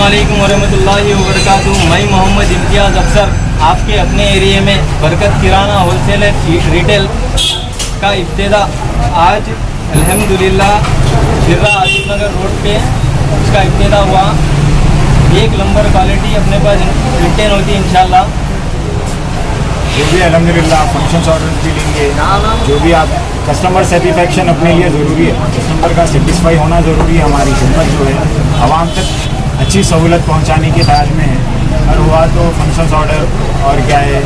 अस्सलामुअलैकुम वरहमतुल्लाहि वबरकातुहू। मैं मोहम्मद इम्तियाज़ अफसर आपके अपने एरिए में बरकत किराना होलसेल रिटेल का इब्तिदा आज अल्हम्दुलिल्लाह बिर्रा आसिफ नगर रोड पे उसका इब्तिदा हुआ। एक नंबर क्वालिटी अपने पास रिटेन होती है इंशाल्लाह। जो भी अल्हम्दुलिल्लाह आप फंक्शन ऑर्डर भी लेंगे, जो भी आप कस्टमर सेटिस्फेक्शन अपने लिए ज़रूरी है, कस्टमर का सेटिस्फाई होना ज़रूरी है। हमारी खिदमत जो है आवाम तक अच्छी सहूलत पहुंचाने के ख्याल में है। अगर हुआ तो फंक्शन ऑर्डर और क्या है,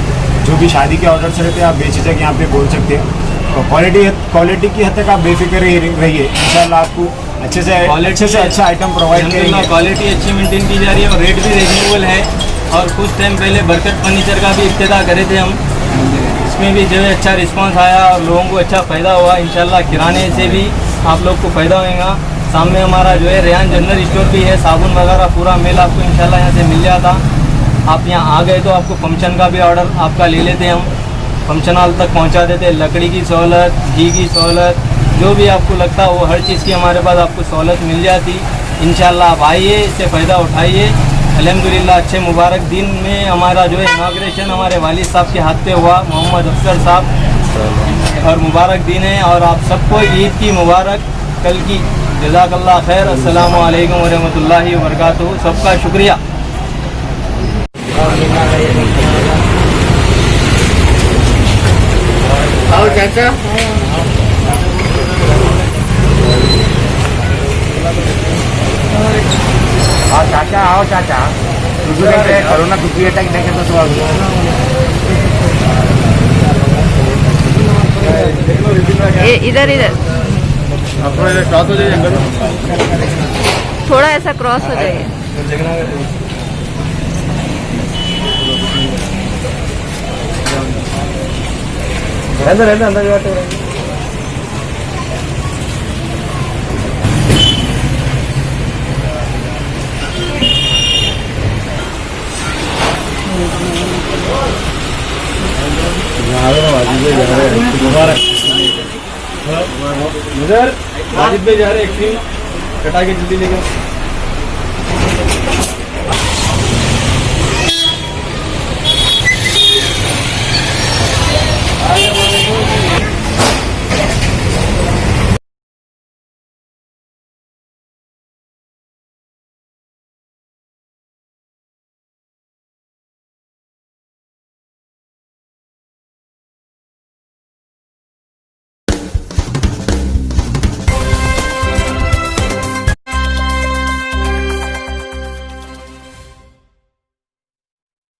जो भी शादी के ऑर्डर्स रहते हैं आप बेझिझक यहाँ पे बोल सकते हैं। तो क्वालिटी की हद तक आप बेफिक्र रहिए, इंशाल्लाह आपको अच्छे से अच्छा आइटम प्रोवाइड करेंगे। क्वालिटी अच्छी मेंटेन की जा रही है और रेट भी रीजनेबल है। और कुछ टाइम पहले बरकत फर्नीचर का भी इब्तिदा करे थे हम, इसमें भी जो है अच्छा रिस्पांस आया और लोगों को अच्छा फ़ायदा हुआ। इंशाल्लाह किराने से भी आप लोग को फ़ायदा होगा। सामने हमारा जो है रेहान जनरल स्टोर भी है, साबुन वगैरह पूरा मेल आपको इंशाल्लाह यहाँ से मिल जाता। आप यहाँ आ गए तो आपको फंक्शन का भी ऑर्डर आपका ले लेते हम, फंक्शन हॉल तक पहुँचा देते। लकड़ी की सहूलत, घी की सहूलत, जो भी आपको लगता है वो हर चीज़ की हमारे पास आपको सहूलत मिल जाती। इंशाल्लाह आप आइए, इससे फ़ायदा उठाइए। अल्हम्दुलिल्लाह अच्छे मुबारक दिन में हमारा जो है इनाग्रेशन हमारे वालिद साहब के हाथ पे हुआ, मोहम्मद अफसर साहब, और मुबारक दिन है। और आप सबको ईद की मुबारक कल की। जज़ाकल्लाह खैर। अस्सलामु अलैकुम वरहमतुल्लाहि वबरकातुहू। सबका शुक्रिया। आओ चाचा, चाचा आओ चाचा, कोरोना दुखी अटैक देखे तो इधर इधर थोड़ा ऐसा क्रॉस हो जाइए। इधर वाजिब पे जा रहे हैं, एक कटा के जल्दी लेकर।